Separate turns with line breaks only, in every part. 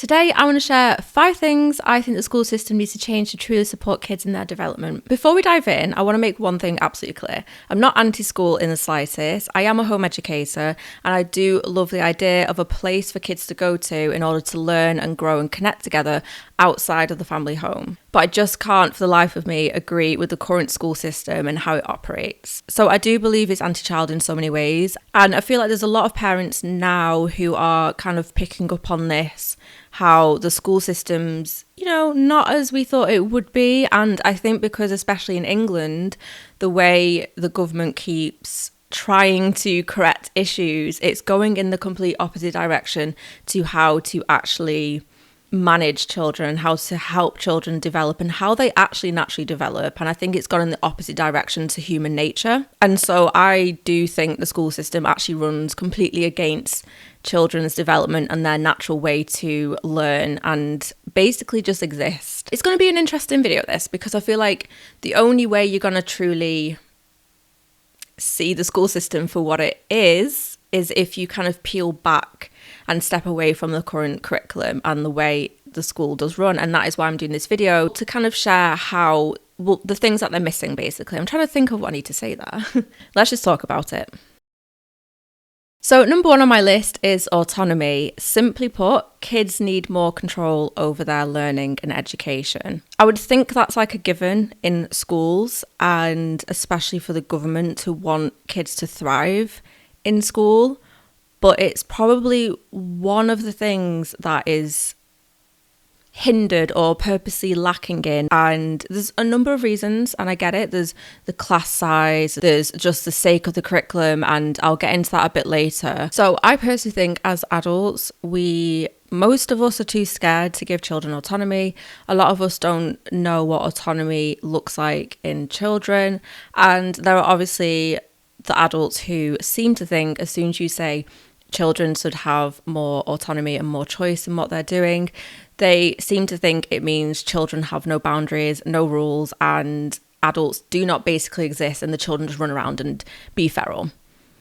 Today, I want to share 5 things I think the school system needs to change to truly support kids in their development. Before we dive in, I want to make one thing absolutely clear. I'm not anti-school in the slightest. I am a home educator, and I do love the idea of a place for kids to go to in order to learn and grow and connect together outside of the family home. But I just can't, for the life of me, agree with the current school system and how it operates. So I do believe it's anti-child in so many ways, and I feel like there's a lot of parents now who are kind of picking up on this, how the school system's, not as we thought it would be. And I think because, especially in England, the way the government keeps trying to correct issues, it's going in the complete opposite direction to how to actually manage children, how to help children develop and how they actually naturally develop. And I think it's gone in the opposite direction to human nature. And so I do think the school system actually runs completely against children's development and their natural way to learn and basically just exist. It's going to be an interesting video, this, because I feel like the only way you're going to truly see the school system for what it is if you kind of peel back and step away from the current curriculum and the way the school does run. And that is why I'm doing this video, to kind of share the things that they're missing, basically. I'm trying to think of what I need to say there. Let's just talk about it. So number 1 on my list is autonomy. Simply put, kids need more control over their learning and education. I would think that's like a given in schools, and especially for the government to want kids to thrive in school. But it's probably one of the things that is hindered or purposely lacking in, and there's a number of reasons, and I get it. There's the class size, there's just the sake of the curriculum, and I'll get into that a bit later. So I personally think as adults, most of us are too scared to give children autonomy. A lot of us don't know what autonomy looks like in children, and there are obviously the adults who seem to think as soon as you say children should have more autonomy and more choice in what they're doing, they seem to think it means children have no boundaries, no rules, and adults do not basically exist and the children just run around and be feral.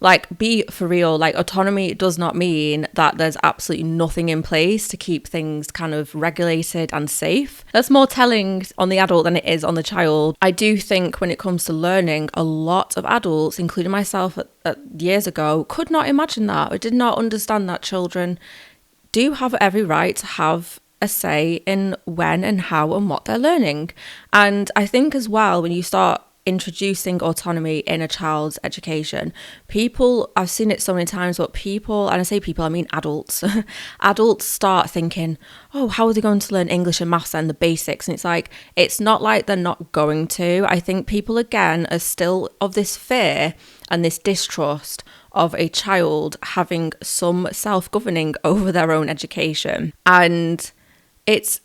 Like, be for real. Like, autonomy does not mean that there's absolutely nothing in place to keep things kind of regulated and safe. That's more telling on the adult than it is on the child. I do think when it comes to learning, a lot of adults, including myself years ago, could not imagine that. I did not understand that children do have every right to have a say in when and how and what they're learning. And I think as well, when you start introducing autonomy in a child's education, I've seen it so many times, but people, and I say people, I mean adults, adults start thinking, oh, how are they going to learn English and maths and the basics? And it's like, it's not like they're not going to. I think people, again, are still of this fear and this distrust of a child having some self-governing over their own education. And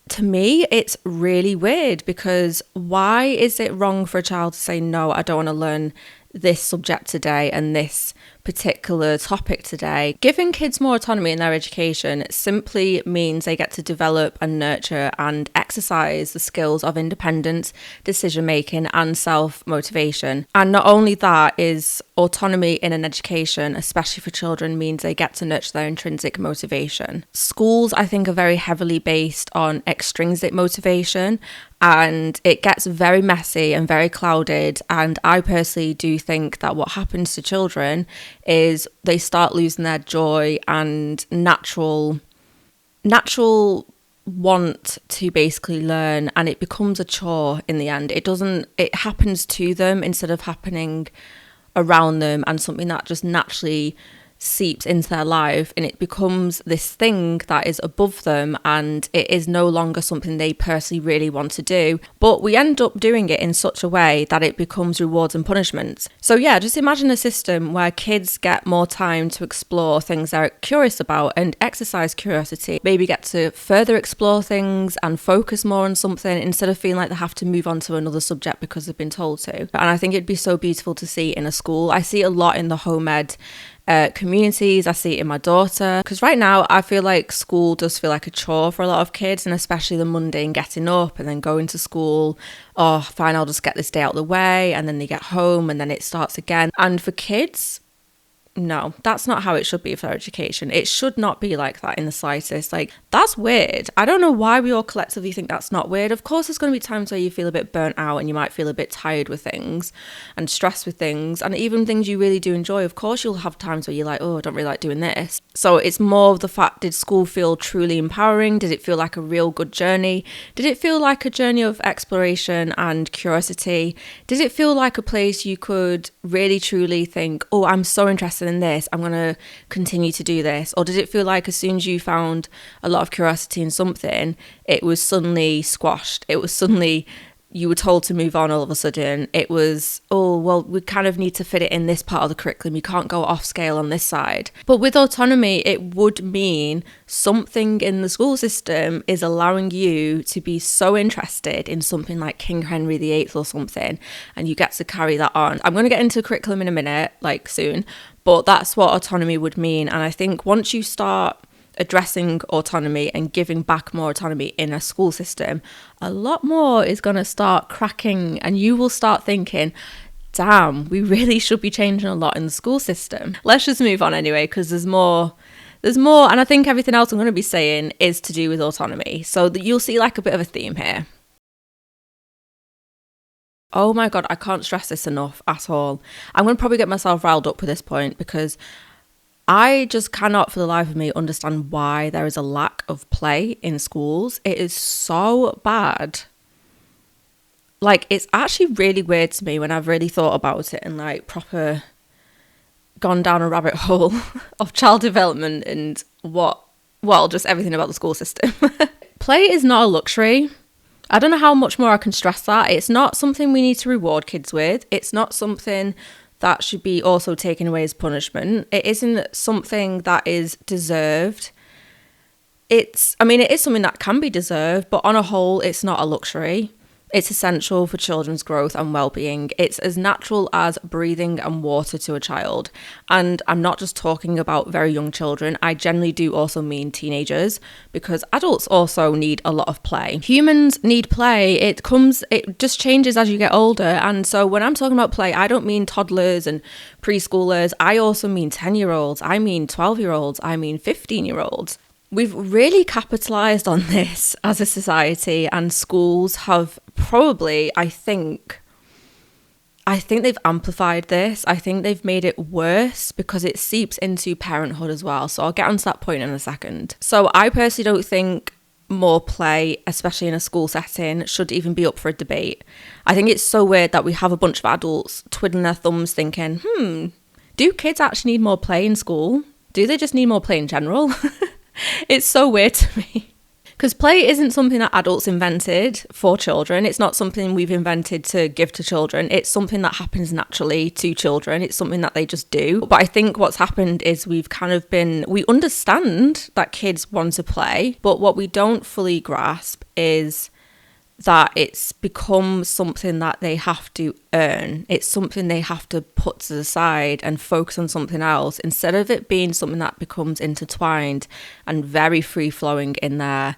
to me, it's really weird, because why is it wrong for a child to say, no, I don't want to learn this subject today and this particular topic today? Giving kids more autonomy in their education simply means they get to develop and nurture and exercise the skills of independence, decision making, and self-motivation. And not only that, is autonomy in an education, especially for children, means they get to nurture their intrinsic motivation. Schools, I think, are very heavily based on extrinsic motivation, and it gets very messy and very clouded. And I personally do think that what happens to children is they start losing their joy and natural want to basically learn, and it becomes a chore in the end. It happens to them instead of happening around them, and something that just naturally seeps into their life, and it becomes this thing that is above them, and it is no longer something they personally really want to do, but we end up doing it in such a way that it becomes rewards and punishments. So yeah, just imagine a system where kids get more time to explore things they're curious about and exercise curiosity, maybe get to further explore things and focus more on something instead of feeling like they have to move on to another subject because they've been told to. And I think it'd be so beautiful to see in a school. I see it a lot in the home ed communities. I see it in my daughter, because right now I feel like school does feel like a chore for a lot of kids, and especially the mundane getting up and then going to school. Oh, fine, I'll just get this day out of the way, and then they get home and then it starts again. And for kids, no, that's not how it should be for education. It should not be like that in the slightest. Like, that's weird. I don't know why we all collectively think that's not weird. Of course, there's going to be times where you feel a bit burnt out and you might feel a bit tired with things and stressed with things, and even things you really do enjoy. Of course, you'll have times where you're like, oh, I don't really like doing this. So it's more of the fact, did school feel truly empowering? Did it feel like a real good journey? Did it feel like a journey of exploration and curiosity? Did it feel like a place you could really truly think, oh, I'm so interested in this, I'm going to continue to do this? Or did it feel like as soon as you found a lot of curiosity in something, it was suddenly squashed? It was suddenly, you were told to move on all of a sudden. It was, oh, well, we kind of need to fit it in this part of the curriculum. You can't go off scale on this side. But with autonomy, it would mean something in the school system is allowing you to be so interested in something like King Henry VIII or something, and you get to carry that on. I'm going to get into curriculum in a minute, like soon, but that's what autonomy would mean. And I think once you start addressing autonomy and giving back more autonomy in a school system, a lot more is going to start cracking, and you will start thinking, damn, we really should be changing a lot in the school system. Let's just move on anyway, because there's more, and I think everything else I'm going to be saying is to do with autonomy, so that you'll see like a bit of a theme here. Oh my God, I can't stress this enough at all. I'm going to probably get myself riled up with this point, because I just cannot for the life of me understand why there is a lack of play in schools. It is so bad. Like, it's actually really weird to me when I've really thought about it and like proper gone down a rabbit hole of child development and just everything about the school system. Play is not a luxury. I don't know how much more I can stress that. It's not something we need to reward kids with. It's not something that should be also taken away as punishment. It isn't something that is deserved. It is something that can be deserved, but on a whole, it's not a luxury. It's essential for children's growth and well-being. It's as natural as breathing and water to a child. And I'm not just talking about very young children. I generally do also mean teenagers, because adults also need a lot of play. Humans need play. It just changes as you get older. And so when I'm talking about play, I don't mean toddlers and preschoolers. I also mean 10-year-olds. I mean 12-year-olds. I mean 15-year-olds. We've really capitalised on this as a society, and schools have probably, I think they've amplified this. I think they've made it worse because it seeps into parenthood as well. So I'll get onto that point in a second. So I personally don't think more play, especially in a school setting, should even be up for a debate. I think it's so weird that we have a bunch of adults twiddling their thumbs thinking, do kids actually need more play in school? Do they just need more play in general? It's so weird to me. Because play isn't something that adults invented for children. It's not something we've invented to give to children. It's something that happens naturally to children. It's something that they just do. But I think what's happened is we understand that kids want to play, but what we don't fully grasp is that it's become something that they have to earn. It's something they have to put to the side and focus on something else, instead of it being something that becomes intertwined and very free-flowing in their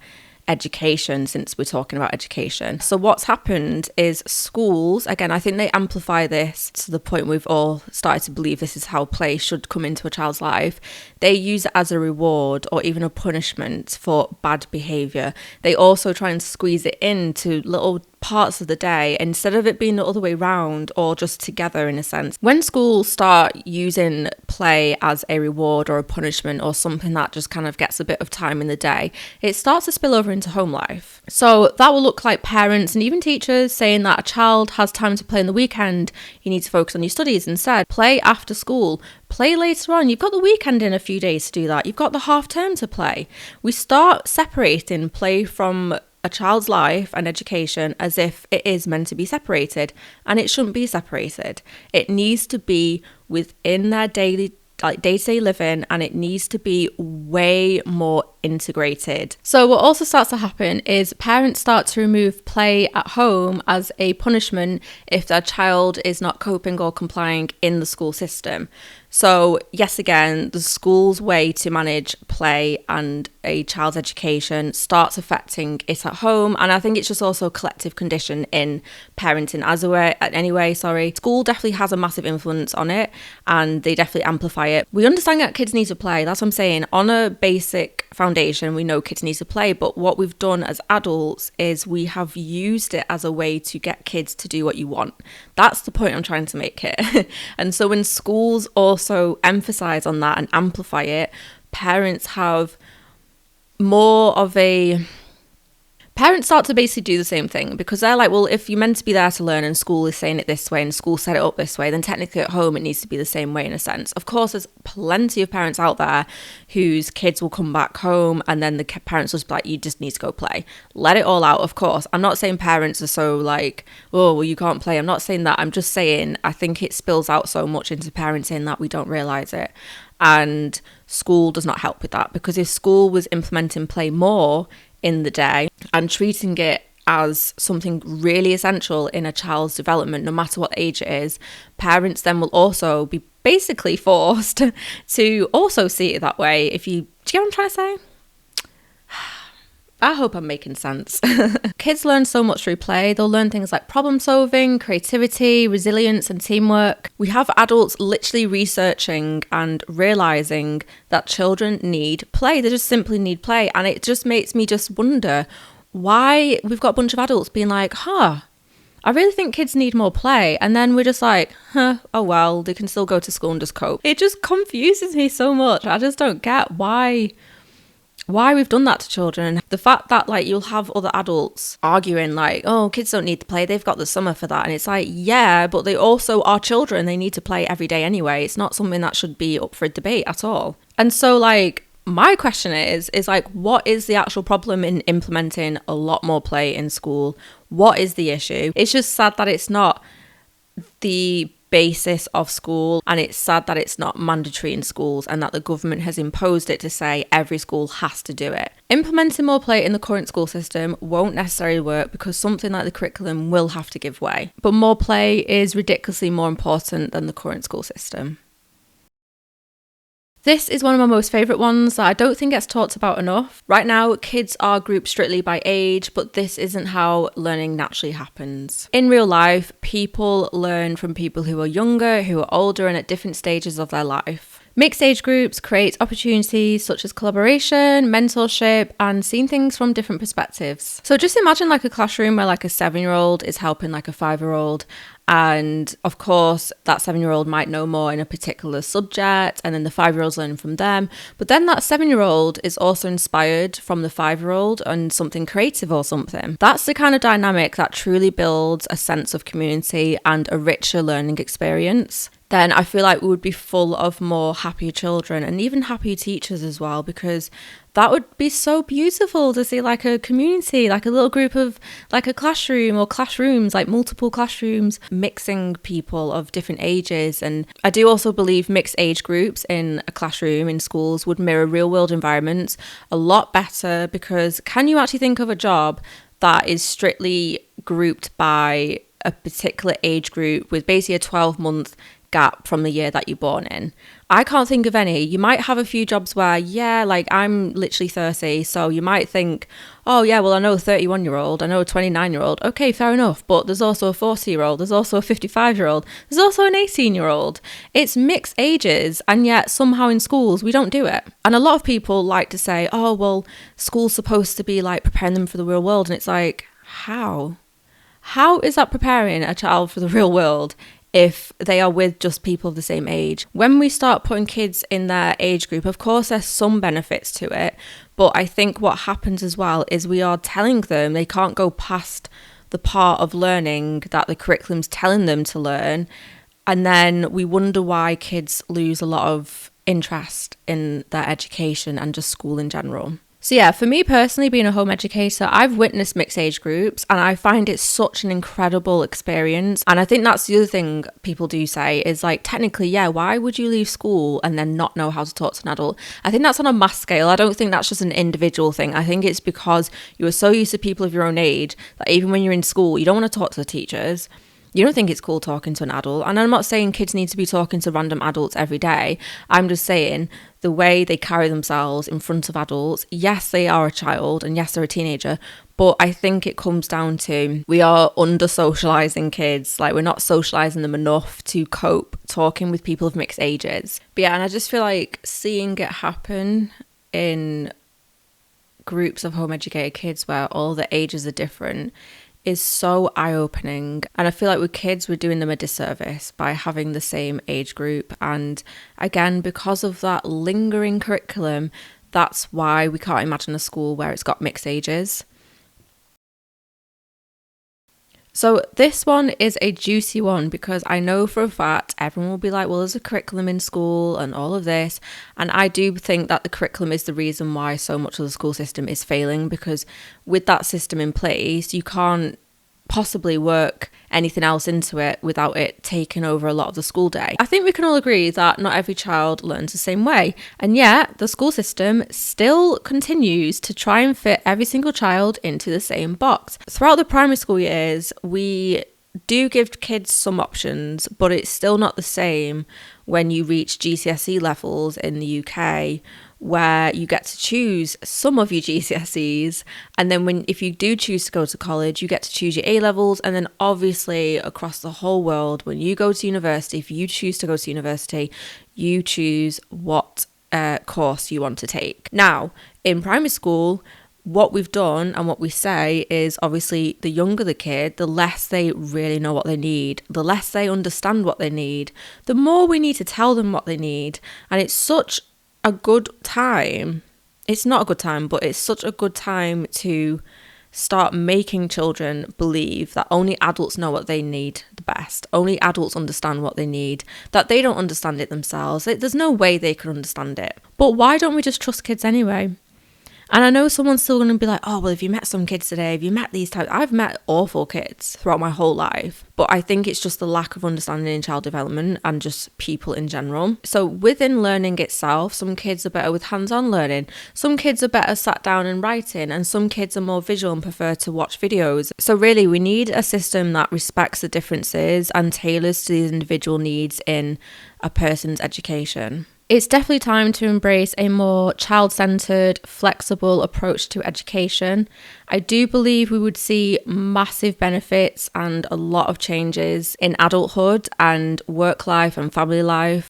education, since we're talking about education. So what's happened is schools, again, I think they amplify this to the point we've all started to believe this is how play should come into a child's life. They use it as a reward or even a punishment for bad behaviour. They also try and squeeze it into little parts of the day instead of it being the other way round, or just together in a sense. When schools start using play as a reward or a punishment or something that just kind of gets a bit of time in the day, it starts to spill over into home life. So that will look like parents and even teachers saying that a child has time to play on the weekend, you need to focus on your studies instead. Play after school, play later on. You've got the weekend in a few days to do that. You've got the half term to play. We start separating play from a child's life and education as if it is meant to be separated, and it shouldn't be separated. It needs to be within their day-to-day living, and it needs to be way more integrated. So what also starts to happen is parents start to remove play at home as a punishment if their child is not coping or complying in the school system. So, yes, again, the school's way to manage play and a child's education starts affecting it at home. And I think it's just also a collective condition in parenting anyway. School definitely has a massive influence on it, and they definitely amplify it. We understand that kids need to play. That's what I'm saying. On a basic foundation, we know kids need to play. But what we've done as adults is we have used it as a way to get kids to do what you want. That's the point I'm trying to make here. And so when schools also emphasize on that and amplify it, parents start to basically do the same thing, because they're like, well, if you're meant to be there to learn and school is saying it this way and school set it up this way, then technically at home it needs to be the same way in a sense. Of course, there's plenty of parents out there whose kids will come back home and then the parents will just be like, you just need to go play. Let it all out, of course. I'm not saying parents are so like, oh, well, you can't play. I'm not saying that. I'm just saying I think it spills out so much into parenting that we don't realise it. And school does not help with that, because if school was implementing play more in the day and treating it as something really essential in a child's development, no matter what age it is, parents then will also be basically forced to also see it that way. Do you get what I'm trying to say? I hope I'm making sense. Kids learn so much through play. They'll learn things like problem solving, creativity, resilience, and teamwork. We have adults literally researching and realizing that children need play. They just simply need play. And it just makes me just wonder why we've got a bunch of adults being like, I really think kids need more play. And then we're just like, oh well, they can still go to school and just cope. It just confuses me so much. I just don't get why we've done that to children. The fact that like you'll have other adults arguing like, oh, kids don't need to play, they've got the summer for that. And it's like, yeah, but they also are children. They need to play every day anyway. It's not something that should be up for debate at all. And so like, my question is like, what is the actual problem in implementing a lot more play in school? What is the issue? It's just sad that it's not the basis of school, and it's sad that it's not mandatory in schools and that the government has imposed it to say every school has to do it. Implementing more play in the current school system won't necessarily work, because something like the curriculum will have to give way. But more play is ridiculously more important than the current school system. This is one of my most favourite ones that I don't think gets talked about enough. Right now, kids are grouped strictly by age, but this isn't how learning naturally happens. In real life, people learn from people who are younger, who are older, and at different stages of their life. Mixed age groups create opportunities such as collaboration, mentorship, and seeing things from different perspectives. So just imagine like a classroom where like a 7-year-old is helping like a 5-year-old. And of course, that 7-year-old might know more in a particular subject, and then the 5-year-old's learning from them. But then that 7-year-old is also inspired from the 5-year-old on something creative or something. That's the kind of dynamic that truly builds a sense of community and a richer learning experience. Then I feel like we would be full of more happier children and even happier teachers as well, because that would be so beautiful to see like a community, like a little group of like a classroom or classrooms, like multiple classrooms, mixing people of different ages. And I do also believe mixed age groups in a classroom in schools would mirror real world environments a lot better, because can you actually think of a job that is strictly grouped by a particular age group with basically a 12-month gap from the year that you're born in? I can't think of any. You might have a few jobs where, yeah, like I'm literally 30, so you might think, oh yeah, well I know a 31-year-old, I know a 29-year-old, okay, fair enough, but there's also a 40-year-old, there's also a 55-year-old, there's also an 18-year-old. It's mixed ages, and yet somehow in schools we don't do it. And a lot of people like to say, oh well, school's supposed to be like preparing them for the real world, and it's like, how is that preparing a child for the real world if they are with just people of the same age? When we start putting kids in their age group, of course there's some benefits to it, but I think what happens as well is we are telling them they can't go past the part of learning that the curriculum's telling them to learn, and then we wonder why kids lose a lot of interest in their education and just school in general. So yeah, for me personally, being a home educator, I've witnessed mixed age groups and I find it such an incredible experience. And I think that's the other thing people do say is like, technically, yeah, why would you leave school and then not know how to talk to an adult? I think that's on a mass scale. I don't think that's just an individual thing. I think it's because you are so used to people of your own age that even when you're in school, you don't want to talk to the teachers. You don't think it's cool talking to an adult. And I'm not saying kids need to be talking to random adults every day. I'm just saying the way they carry themselves in front of adults, yes, they are a child and yes, they're a teenager, but I think it comes down to we are under socializing kids. Like, we're not socializing them enough to cope talking with people of mixed ages. But yeah, and I just feel like seeing it happen in groups of home educated kids where all the ages are different is so eye-opening. And I feel like with kids, we're doing them a disservice by having the same age group. And again, because of that lingering curriculum, that's why we can't imagine a school where it's got mixed ages. So this one is a juicy one because I know for a fact everyone will be like, well, there's a curriculum in school and all of this. And I do think that the curriculum is the reason why so much of the school system is failing, because with that system in place, you can't possibly work anything else into it without it taking over a lot of the school day. I think we can all agree that not every child learns the same way, and yet the school system still continues to try and fit every single child into the same box. Throughout the primary school years, we do give kids some options, but it's still not the same when you reach GCSE levels in the UK, where you get to choose some of your GCSEs, and then if you do choose to go to college, you get to choose your A levels, and then obviously across the whole world, when you go to university, if you choose to go to university, you choose what course you want to take. Now, in primary school, what we've done and what we say is obviously the younger the kid, the less they really know what they need, the less they understand what they need, the more we need to tell them what they need. And it's such a good time. It's not a good time, but it's such a good time to start making children believe that only adults know what they need the best. Only adults understand what they need, that they don't understand it themselves. There's no way they could understand it. But why don't we just trust kids anyway? And I know someone's still going to be like, oh, well, if you met some kids today, if you met these types, I've met awful kids throughout my whole life. But I think it's just the lack of understanding in child development and just people in general. So within learning itself, some kids are better with hands-on learning. Some kids are better sat down and writing, and some kids are more visual and prefer to watch videos. So really, we need a system that respects the differences and tailors to these individual needs in a person's education. It's definitely time to embrace a more child-centred, flexible approach to education. I do believe we would see massive benefits and a lot of changes in adulthood and work life and family life.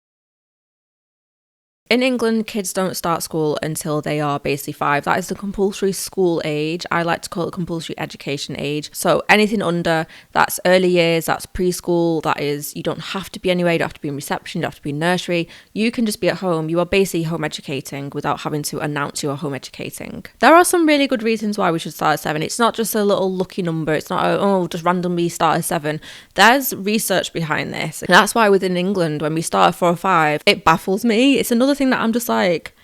In England, kids don't start school until they are basically 5. That is the compulsory school age. I like to call it compulsory education age. So anything under, that's early years, that's preschool, that is, you don't have to be anywhere, you don't have to be in reception, you don't have to be in nursery. You can just be at home. You are basically home educating without having to announce you are home educating. There are some really good reasons why we should start at 7. It's not just a little lucky number. It's not, just randomly start at 7. There's research behind this. And that's why within England, when we start at 4 or 5, it baffles me. It's another thing that I'm just like,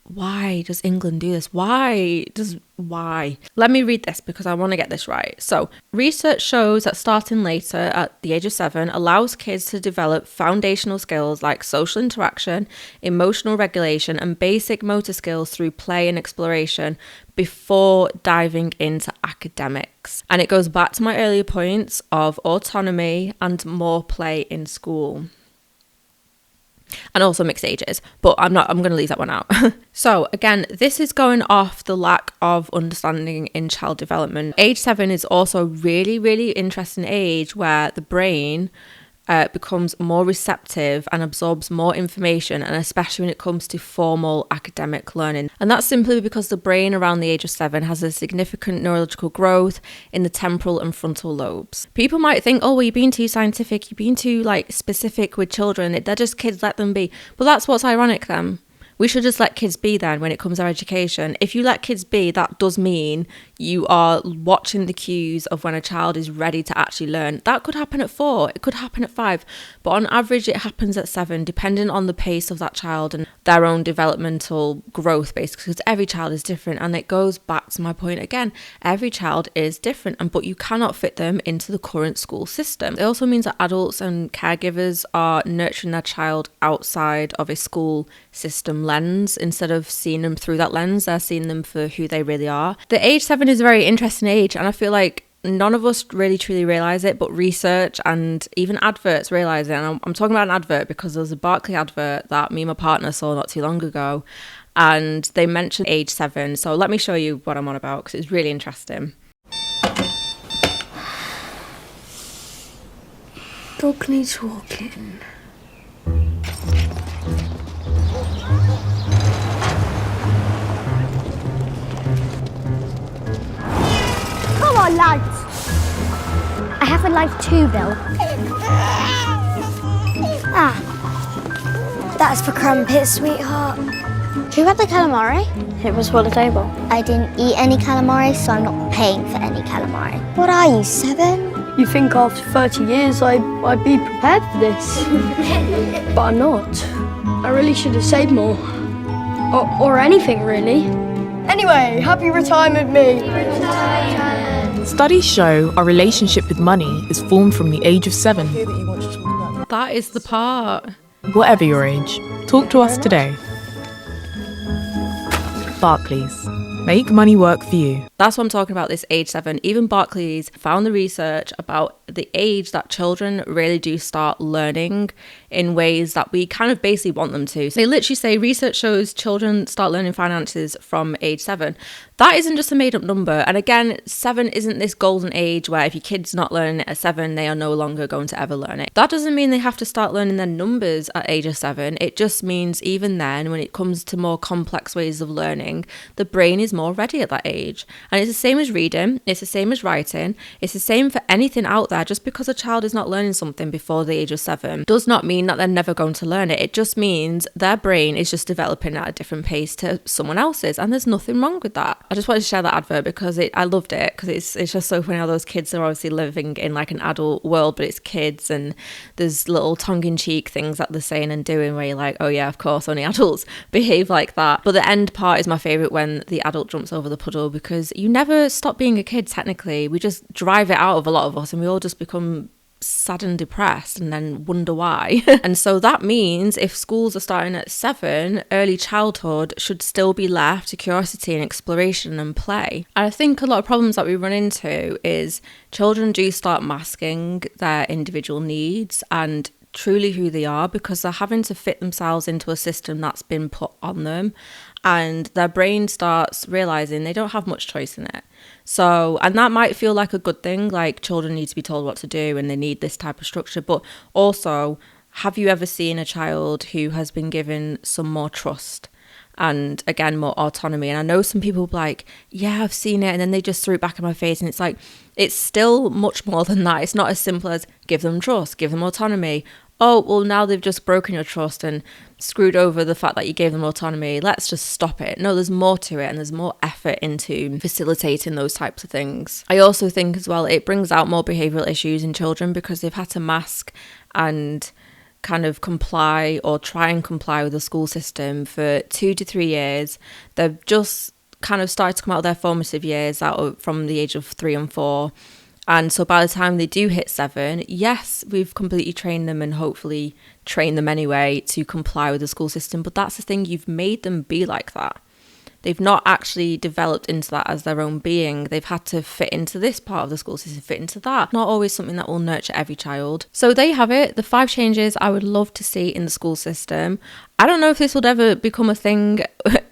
why does England do this? Why? Let me read this because I want to get this right. So, research shows that starting later at the age of 7 allows kids to develop foundational skills like social interaction, emotional regulation, and basic motor skills through play and exploration before diving into academics. And it goes back to my earlier points of autonomy and more play in school. And also mixed ages, but I'm going to leave that one out. So again, this is going off the lack of understanding in child development. Age 7 is also a really, really interesting age where the brain becomes more receptive and absorbs more information, and especially when it comes to formal academic learning. And that's simply because the brain around the age of 7 has a significant neurological growth in the temporal and frontal lobes. People might think, oh, well, you're being too scientific, you're being too specific with children, they're just kids, let them be. But that's what's ironic then. We should just let kids be then when it comes to our education. If you let kids be, that does mean you are watching the cues of when a child is ready to actually learn. That could happen at 4, it could happen at 5, but on average it happens at 7, depending on the pace of that child and their own developmental growth, basically, because every child is different. And it goes back to my point again, every child is different, but you cannot fit them into the current school system. It also means that adults and caregivers are nurturing their child outside of a school system lens. Instead of seeing them through that lens, they're seeing them for who they really are. The age 7 is a very interesting age, and I feel like none of us really truly realise it, but research and even adverts realise it. And I'm talking about an advert because there was a Barclays advert that me and my partner saw not too long ago, and they mentioned age 7. So let me show you what I'm on about because it's really interesting.
Dog needs walking.
Come on, lads. I have a life too, Bill.
That's for crumpets, sweetheart.
Who had the calamari?
It was for the table.
I didn't eat any calamari, so I'm not paying for any calamari.
What are you, 7?
You think after 30 years I'd be prepared for this? But I'm not. I really should have saved more. Or anything, really. Anyway, happy retirement, me.
Studies show our relationship with money is formed from the age of 7.
That is the part.
Whatever your age, talk to us today. Barclays. Make money work for you.
That's what I'm talking about, this age 7. Even Barclays found the research about the age that children really do start learning in ways that we kind of basically want them to. So they literally say research shows children start learning finances from age 7. That isn't just a made up number. And again, 7 isn't this golden age where if your kid's not learning it at 7, they are no longer going to ever learn it. That doesn't mean they have to start learning their numbers at age of 7. It just means even then, when it comes to more complex ways of learning, the brain is more ready at that age. And it's the same as reading, it's the same as writing, it's the same for anything out there. Just because a child is not learning something before the age of 7 does not mean that they're never going to learn it. It just means their brain is just developing at a different pace to someone else's, and there's nothing wrong with that. I just wanted to share that advert because I loved it, because it's just so funny how those kids are obviously living in like an adult world, but it's kids, and there's little tongue-in-cheek things that they're saying and doing where you're like, oh yeah, of course, only adults behave like that. But the end part is my favourite, when the adult jumps over the puddle, because you never stop being a kid technically. We just drive it out of a lot of us, and we all just become sad and depressed and then wonder why. And so that means if schools are starting at 7, early childhood should still be left to curiosity and exploration and play. And I think a lot of problems that we run into is children do start masking their individual needs and truly who they are, because they're having to fit themselves into a system that's been put on them, and their brain starts realizing they don't have much choice in it. So, and that might feel like a good thing, like children need to be told what to do and they need this type of structure. But also, have you ever seen a child who has been given some more trust and again more autonomy? And I know some people be like, yeah, I've seen it, and then they just threw it back in my face, and it's like, it's still much more than that. It's not as simple as give them trust, give them autonomy. Oh, well, now they've just broken your trust and screwed over the fact that you gave them autonomy. Let's just stop it. No, there's more to it, and there's more effort into facilitating those types of things. I also think as well, it brings out more behavioural issues in children because they've had to mask and kind of comply or try and comply with the school system for 2 to 3 years. They've just kind of started to come out of their formative years from the age of 3 and 4. And so by the time they do hit 7, yes, we've completely trained them and hopefully trained them anyway to comply with the school system. But that's the thing, you've made them be like that. They've not actually developed into that as their own being. They've had to fit into this part of the school system, fit into that. Not always something that will nurture every child. So there you have it, the 5 changes I would love to see in the school system. I don't know if this would ever become a thing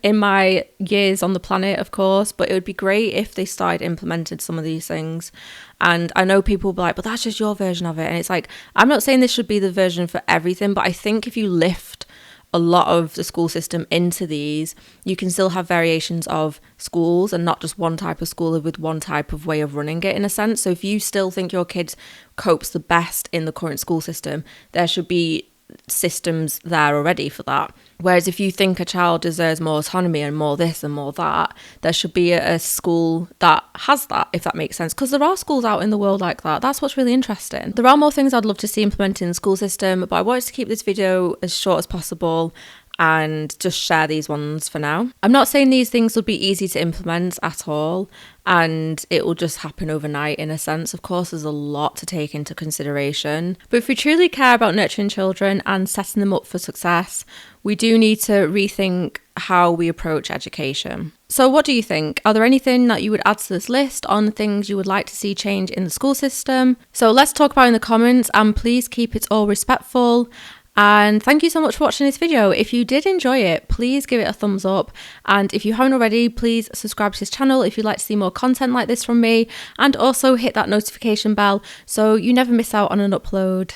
in my years on the planet, of course, but it would be great if they started implementing some of these things. And I know people will be like, but that's just your version of it. And it's like, I'm not saying this should be the version for everything, but I think if you lift a lot of the school system into these, you can still have variations of schools and not just one type of school with one type of way of running it, in a sense. So if you still think your kid copes the best in the current school system, there should be systems there already for that. Whereas if you think a child deserves more autonomy and more this and more that, there should be a school that has that, if that makes sense. Because there are schools out in the world like that. That's what's really interesting. There are more things I'd love to see implemented in the school system, but I wanted to keep this video as short as possible and just share these ones for now. I'm not saying these things will be easy to implement at all, and it will just happen overnight in a sense. Of course, there's a lot to take into consideration. But if we truly care about nurturing children and setting them up for success, we do need to rethink how we approach education. So what do you think? Are there anything that you would add to this list on things you would like to see change in the school system? So let's talk about it in the comments, and please keep it all respectful. And thank you so much for watching this video. If you did enjoy it, please give it a thumbs up. And if you haven't already, please subscribe to this channel if you'd like to see more content like this from me. And also hit that notification bell so you never miss out on an upload.